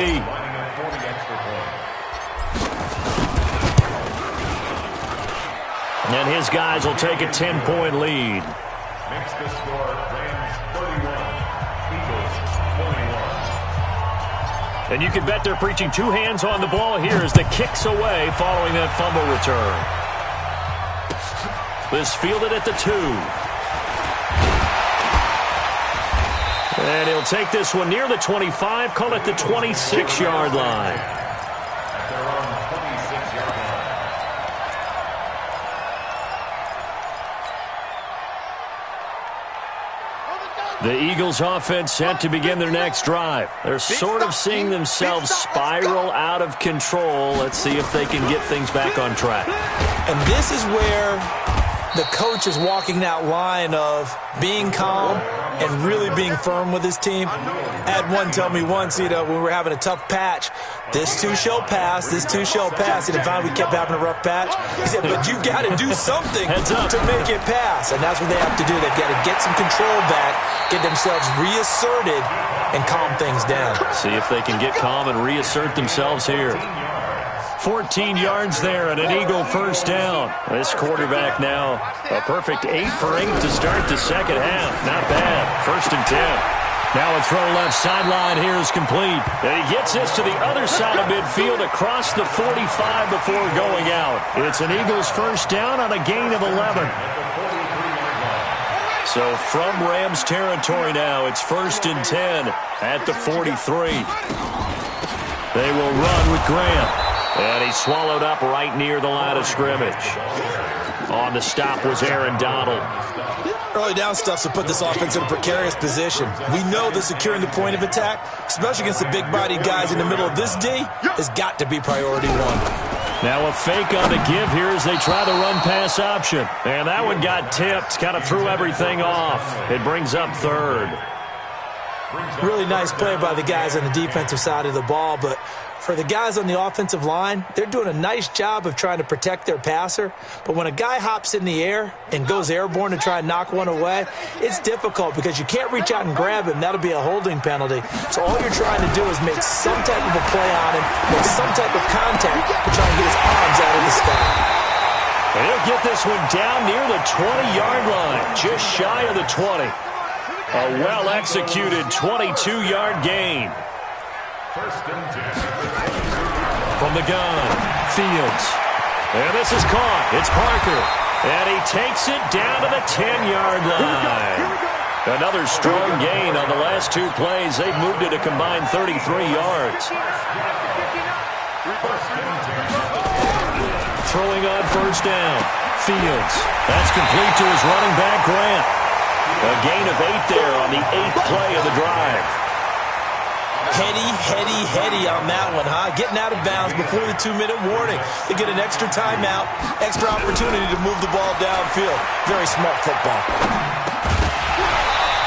And his guys will take a 10-point lead. Makes the score Rams 31, Eagles 21. And you can bet they're preaching 2 hands on the ball here as the kick's away following that fumble return. This fielded at the 2. And he'll take this one near the 25, call it the 26-yard line. At their own 26-yard line. The Eagles offense set to begin their next drive. They're sort of seeing themselves spiral out of control. Let's see if they can get things back on track. And this is where the coach is walking that line of being calm and really being firm with his team. I had one tell me once, when we were having a tough patch, this too shall pass, this too shall pass. And finally we kept having a rough patch. He said, but you got to do something to make it pass. And that's what they have to do. They've got to get some control back, get themselves reasserted, and calm things down. See if they can get calm and reassert themselves here. 14 yards there and an Eagle first down. This quarterback now a perfect 8 for 8 to start the second half. Not bad. 1st and 10. Now a throw left sideline here is complete. And he gets this to the other side of midfield across the 45 before going out. It's an Eagles first down on a gain of 11. So from Rams territory now, it's 1st and 10 at the 43. They will run with Grant. And he's swallowed up right near the line of scrimmage. On the stop was Aaron Donald. Early down stuff to put this offense in a precarious position. We know that securing the point of attack, especially against the big-bodied guys in the middle of this D, has got to be priority one. Now a fake on the give here as they try the run-pass option. And that one got tipped, kind of threw everything off. It brings up 3rd. Really nice play by the guys on the defensive side of the ball, but for the guys on the offensive line, they're doing a nice job of trying to protect their passer. But when a guy hops in the air and goes airborne to try and knock one away, it's difficult because you can't reach out and grab him. That'll be a holding penalty. So all you're trying to do is make some type of a play on him, make some type of contact to try and get his arms out of the sky. And he'll get this one down near the 20-yard line, just shy of the 20. A well-executed 22-yard gain. 1st and 10. From the gun, Fields. And this is caught. It's Parker. And he takes it down to the 10-yard line. Another strong gain on the last 2 plays. They've moved it a combined 33 yards. Throwing on 1st down. Fields. That's complete to his running back, Grant. A gain of 8 there on the 8th play of the drive. Heady on that one, huh? Getting out of bounds before the 2-minute warning. They get an extra timeout, extra opportunity to move the ball downfield. Very smart football.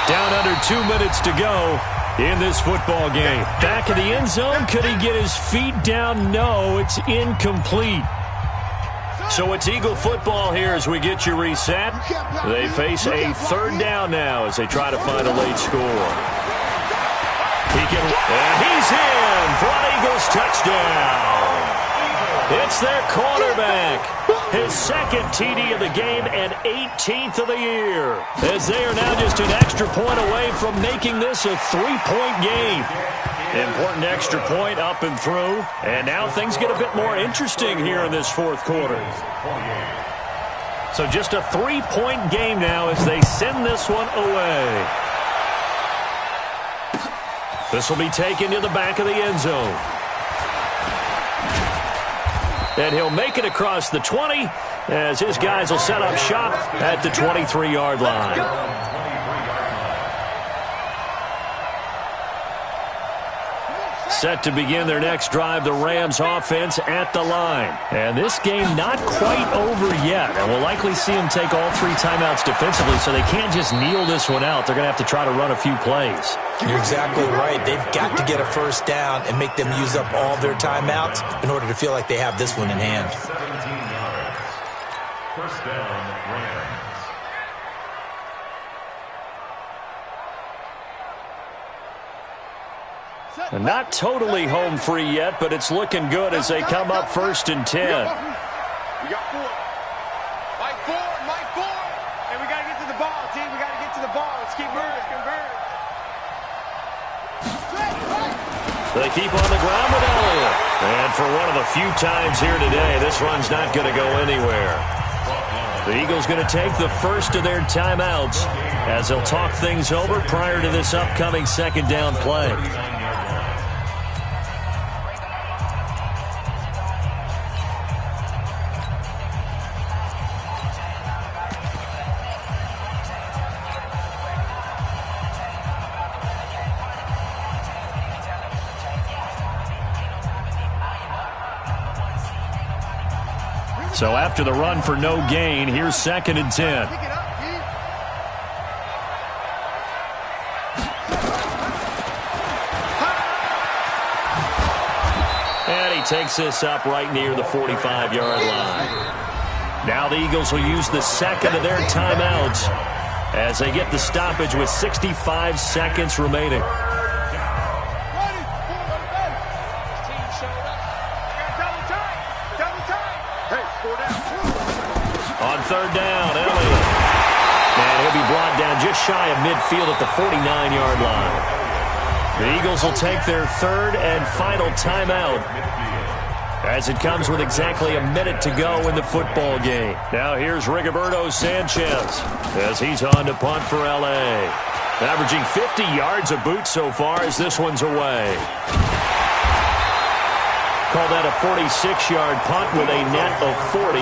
Down under 2 minutes to go in this football game. Back in the end zone. Could he get his feet down? No, it's incomplete. So it's Eagle football here as we get you reset. They face a 3rd down now as they try to find a late score. And he's in for an Eagles touchdown. It's their quarterback. His 2nd TD of the game and 18th of the year. As they are now just an extra point away from making this a 3-point game. Important extra point up and through. And now things get a bit more interesting here in this 4th quarter. So just a 3-point game now as they send this one away. This will be taken to the back of the end zone. And he'll make it across the 20 as his guys will set up shop at the 23-yard line. Set to begin their next drive, the Rams offense at the line. And this game not quite over yet. And we'll likely see them take all 3 timeouts defensively, so they can't just kneel this one out. They're going to have to try to run a few plays. You're exactly right. They've got to get a 1st down and make them use up all their timeouts in order to feel like they have this one in hand. 1st down, Rams. Not totally home free yet, but it's looking good as they come up 1st and 10. We got 4. Mike 4. And we got to get to the ball, team. We got to get to the ball. Let's keep moving. They keep on the ground with Elliott. And for one of the few times here today, this run's not going to go anywhere. The Eagles going to take the first of their timeouts as they'll talk things over prior to this upcoming 2nd down play. So after the run for no gain, here's 2nd and 10. And he takes this up right near the 45-yard line. Now the Eagles will use the second of their timeouts as they get the stoppage with 65 seconds remaining. On 3rd down, Elliott. And he'll be brought down just shy of midfield at the 49-yard line. The Eagles will take their 3rd and final timeout as it comes with exactly a minute to go in the football game. Now here's Rigoberto Sanchez as he's on to punt for L.A. Averaging 50 yards a boot so far as this one's away. Call that a 46-yard punt with a net of 40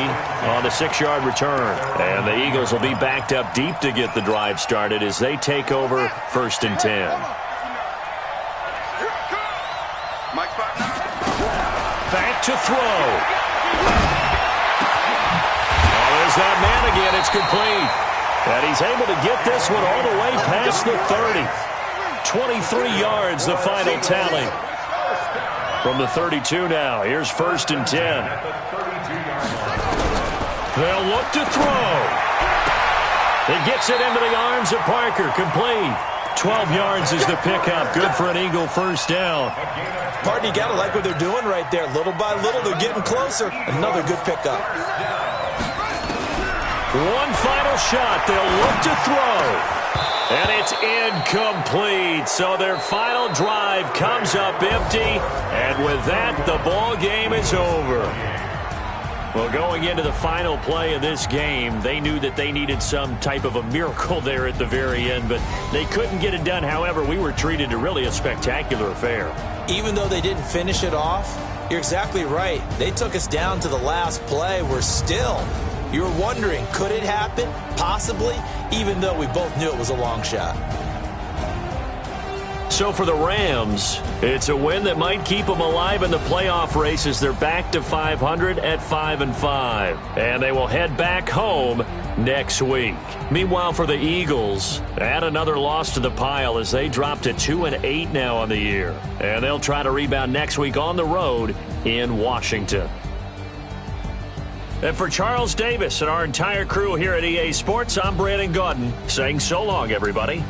on the 6-yard return. And the Eagles will be backed up deep to get the drive started as they take over 1st and 10. Back to throw. Oh, there's that man again. It's complete. And he's able to get this one all the way past the 30. 23 yards, the final tally. From the 32 now. Here's 1st and 10. They'll look to throw. He gets it into the arms of Parker. Complete. 12 yards is the pickup. Good for an Eagle 1st down. Pardon, you got to like what they're doing right there. Little by little, they're getting closer. Another good pickup. One final shot. They'll look to throw. And it's incomplete. So their final drive comes up empty. And with that, the ball game is over. Well, going into the final play of this game, they knew that they needed some type of a miracle there at the very end, but they couldn't get it done. However, we were treated to really a spectacular affair. Even though they didn't finish it off, you're exactly right. They took us down to the last play. You're wondering, could it happen? Possibly, even though we both knew it was a long shot. So for the Rams, it's a win that might keep them alive in the playoff race as they're back to 500 at 5-5. And they will head back home next week. Meanwhile, for the Eagles, add another loss to the pile as they drop to 2-8 now on the year. And they'll try to rebound next week on the road in Washington. And for Charles Davis and our entire crew here at EA Sports, I'm Brandon Gaudin saying so long, everybody.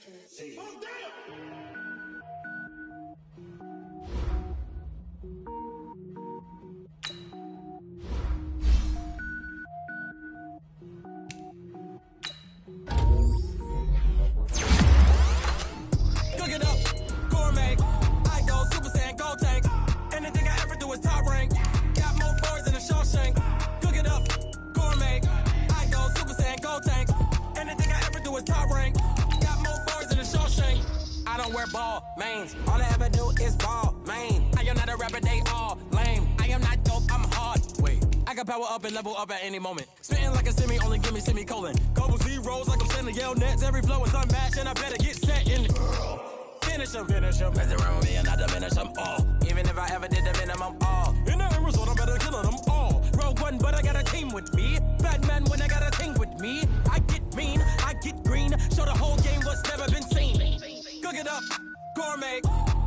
Cook it up, gourmet. I go Super Saiyan, gold tank. Anything I ever do is top rank. Got more boys than a Shawshank. Cook it up, gourmet. I go Super Saiyan, gold tank. Anything I ever do is top rank. Got more boys than a Shawshank. I don't wear ball mains. All I ever do is ball main. I am not a rapper, they all lame. I am not dope, I'm hard. Wait, I can power up and level up at any moment. Spitting like a semi, only give me semicolon. Couple zeros like I'm sending yell nets. Every flow is unmatched and I better get set in. Finish them. Mess around with me and I diminish them all. Even if I ever did the minimum all. In the end result, I better kill them all. Rogue One, but I got a team with me. Batman when I got a thing with me. I get mean, I get green. Show the whole game what's never been seen. Cook it up, gourmet.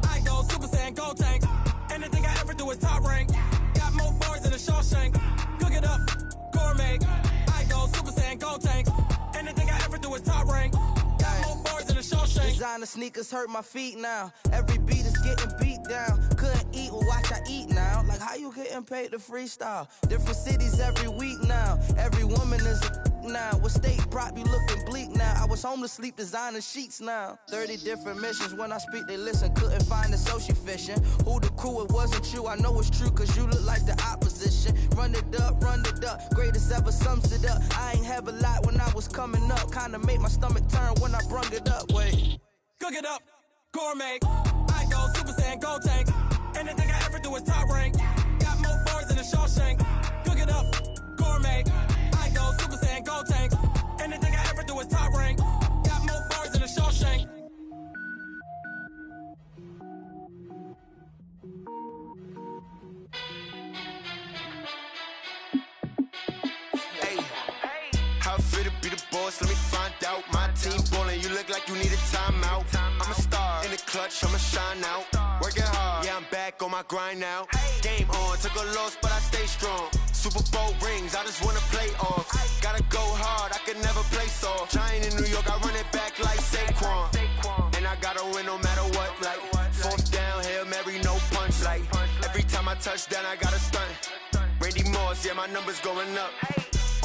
I go Super Saiyan, gold tank. Anything I ever do is top rank. Got more bars than a Shawshank. Cook it up, gourmet. I go Super Saiyan, gold tank. Anything I ever do is top rank. Got more bars than a Shawshank. Designer sneakers hurt my feet now. Every beat is getting beat down. Couldn't eat, well watch I eat now. Like how you getting paid to freestyle? Different cities every week now. Every woman is a now. With state prop, you looking bleak now. I was home to sleep, designer sheets now. 30 different missions. When I speak, they listen. Couldn't find the social fishing. Who the crew, it wasn't you. I know it's true, cause you look like the opposition. Run it up. Greatest ever sums it up. I ain't have a lot when I was coming up. Kinda made my stomach turn when I brung it up. Wait. Cook it up, gourmet. I go Super Saiyan, gold tank. Anything I ever do is top rank. Got more bars than a Shawshank. Cook it up, gourmet. I go Super Saiyan, gold tank. Anything I ever do is top rank. Got more bars than a Shawshank. Hey, how I feel to be the boss? Let me find out. My team ballin', you look like you need a timeout. I'm a star in the clutch, I'ma shine out. Working hard, yeah, I'm back on my grind now. Game on, took a loss, but I stay strong. Super Bowl rings, I just wanna play off. Gotta go hard, I can never play soft. Giant in New York, I run it back like Saquon. And I gotta win no matter what, like fourth down, Hail Mary, no punch. Like every time I touch down, I gotta stunt. Randy Moss, yeah, my numbers going up.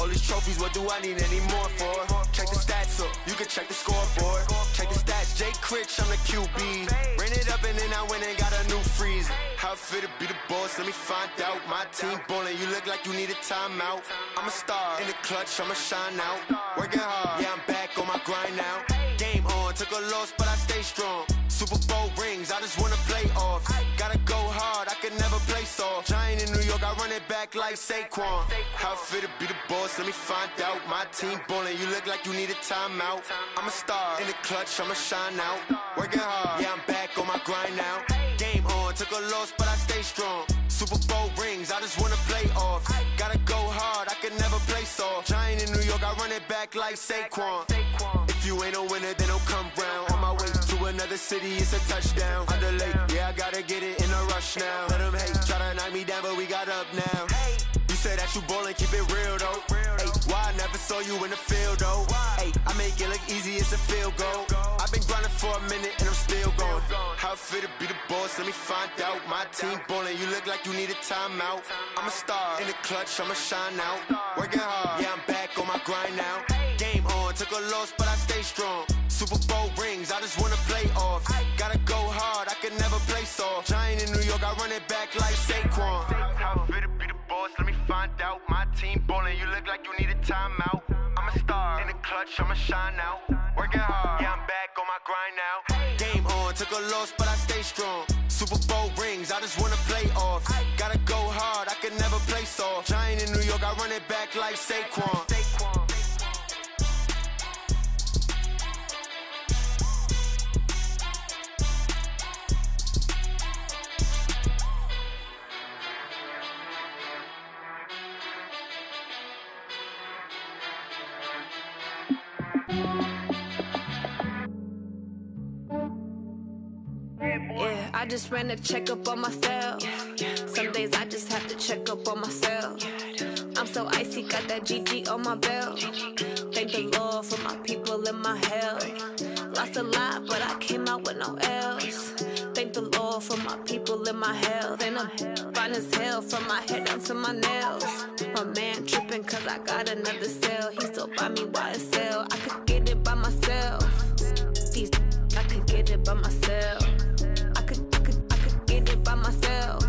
All these trophies, what do I need any more for? Check the stats up, you can check the scoreboard. Check the stats, Jay Critch, I'm the QB. Ran it up and then I went and got a new freeze. How I feel to be the boss, let me find out. My team ballin', you look like you need a timeout. I'm a star in the clutch, I'ma shine out. Working hard, yeah, I'm back on my grind now. Game on, took a loss, but I stay strong. Super Bowl rings, I just wanna play off. Gotta go hard, I can never play soft. Giant in New York, I run it back like Saquon. How I feel to be the boss, let me find out. My team ballin', you look like you need a timeout. I'm a star in the clutch, I'ma shine out. Working hard, yeah, I'm back on my grind now. Game on, took a loss, but I stay strong. Super Bowl rings, I just wanna play off. Gotta go hard, I can never play soft. Giant in New York, I run it back like Saquon. If you ain't a winner, then don't come round. On my way to another city, it's a touchdown. Underlay, yeah, I gotta get it in a rush now. Let them hate, try to knock me down, but we got up now. You said that you ballin', keep it real though. Ay, why I never saw you in the field though? Ay, I make it look easy, it's a field goal. I've been grinding for a minute and I'm still going. How I feel to be the boss, let me find out. My team ballin', you look like you need a timeout. I'm a star in the clutch, I'ma shine out. Working hard, yeah, I'm back on my grind now. Game on, took a loss, but I stay strong. Super Bowl rings, I just wanna play off. Gotta go hard, I can never play soft. Giant in New York, I run it back like Saquon. How I feel to be the boss, let me find out. My team ballin', you look like you need a timeout. I'm a star in the clutch, I'ma shine out. Working hard, yeah, I'm back on my grind now. Game on, took a loss, but I stay strong. Super Bowl rings, I just wanna play off. Gotta go hard, I can never play soft. Giant in New York, I run it back like Saquon. Yeah, I just ran a checkup on myself. Some days I just have to check up on myself. I'm so icy, got that GG on my belt. Thank the Lord for my people and my health. Lost a lot, but I came out with no L's. Thank the Lord for my people in my health. Ain't a fine as hell from my head down to my nails. My man tripping cause I got another cell. He still buy me YSL. I could get it by myself. These I could get it by myself. I could get it by myself.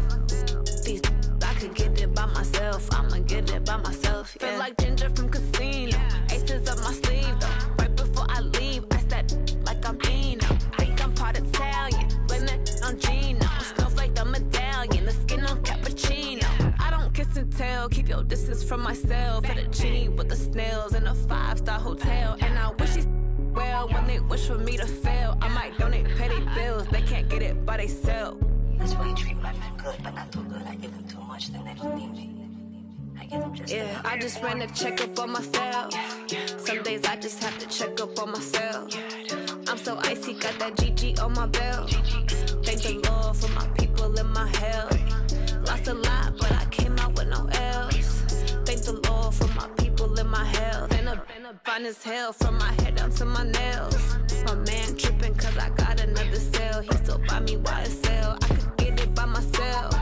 These I could get it by myself. I'ma get it by myself. Yeah. Feel like Ginger from Casino. Aces up my sleeve though. Right before I leave, I said like I'm Dino. Think I'm part Italian. Blame that on Gino. Smells like the medallion. The skin on cappuccino. I don't kiss and tell. Keep your distance from myself. Fettuccine with the snails in a 5-star hotel. And I wish he's well when they wish for me to fail. I might donate petty bills. They can't get it by themselves. That's why you treat my men good, but not too good. I give them too much, then they don't need me. I give them just yeah, I just ran a checkup on myself. Some days I just have to check up on myself. I'm so icy, got that GG on my belt. Thank the Lord for my people in my health. Lost a lot, but I came out with no L's. Thank the Lord for my people in my health. Ain't a fine as hell from my head down to my nails. My man tripping cause I got another cell. He still buy me YSL. I could get it by myself.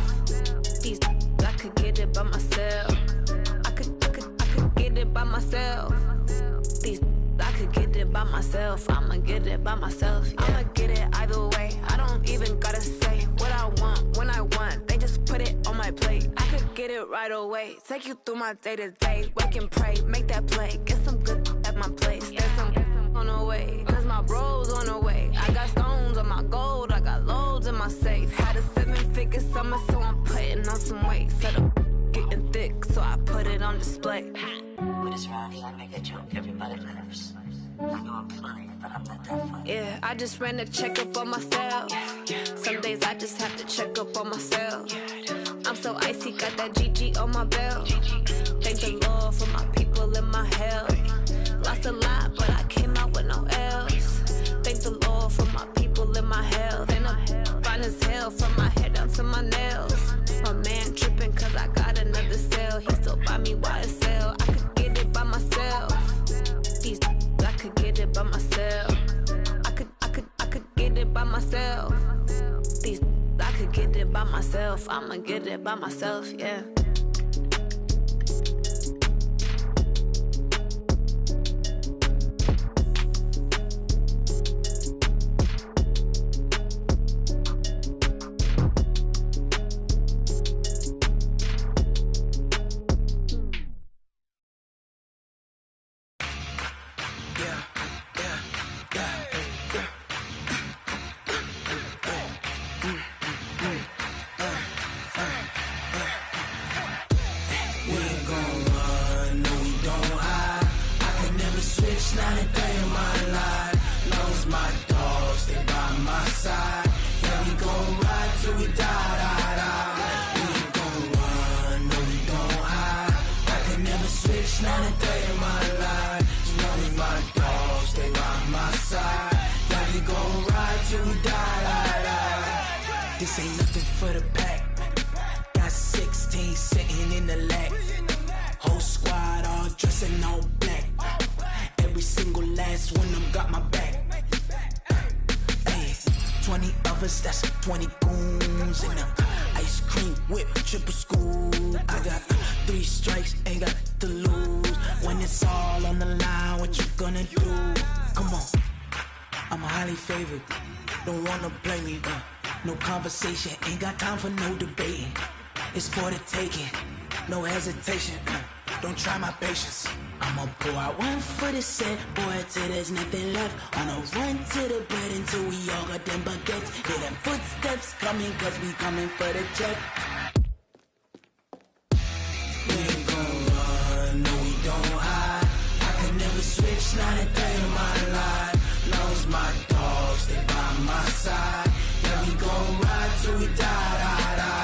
These I could get it by myself. I could get it by myself. These I could get it by myself. I'ma get it by myself. Yeah. I'ma get it either way. I don't even gotta say what I want when I want. They just put it on my plate. I could get it right away. Take you through my day to day. Wake and pray, make that play. Get some good at my place. There's some on the way. Cause my bro's on the way. I got stones on my gold. I got loads in my safe. Had a 7-figure summer, so I'm putting on some weight. Set up getting thick, so I put it on display. With this round here, I make a joke. Everybody laughs. I know I'm funny, but I'm not that funny. Yeah, I just ran a checkup on myself. Some days I just have to check up on myself. I'm so icy, got that GG on my belt. Thank the Lord for my people in my health. Lost a lot, but I came out with no L's. Thank the Lord for my people in my health. Ain't a fine as hell from my head down to my nails. My man tripping cause I got another cell. He still buy me YSL. I could get it by myself. These I could get it by myself. I could get it by myself. These I could get it by myself. I'ma get it by myself, yeah. This ain't nothing for the pack. Got 16 sitting in the lap. Whole squad all dressing all black. Every single last one of them got my back. Hey, 20 of us, that's 20 goons. And the ice cream whip, triple scoop. I got 3 strikes, ain't got to lose. When it's all on the line, what you gonna do? Come on, I'm highly favored. Don't wanna play me, no conversation, ain't got time for no debating. It's for the taking, no hesitation. Don't try my patience. I'ma pour out one for the set, boy, till there's nothing left. On a run to the bed until we all got them baguettes. Hear them footsteps coming, cause we coming for the check. We ain't gon' run, no we don't hide. I can never switch, not a day in my life. Long as my dogs stay by my side. Yeah, we gon' ride till we die, die, die.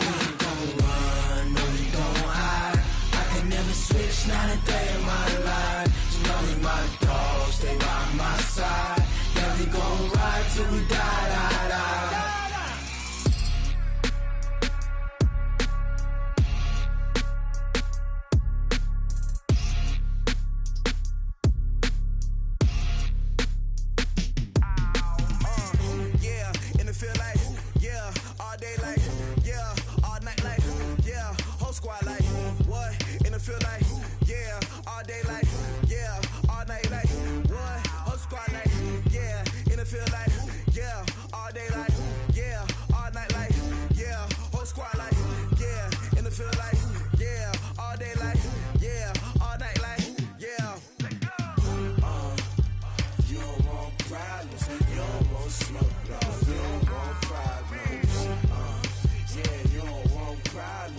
We ain't gon' run, no we don't hide. I can never switch, not a day in my life. As long as my dogs stay by my side. Yeah, we gon' ride till we die, die, die.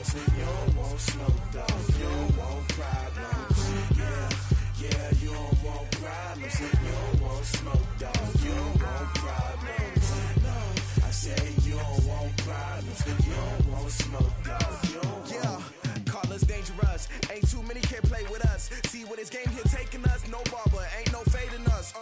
problems. You don't want smoke, dog. You don't want problems. Yeah, you don't want problems. You don't want smoke, dog. You don't want problems. No, I say you don't want problems. You don't want smoke, dog. You don't want. Call us dangerous. Ain't too many can play with us. See what this game here taking us. No barber, ain't no fading us.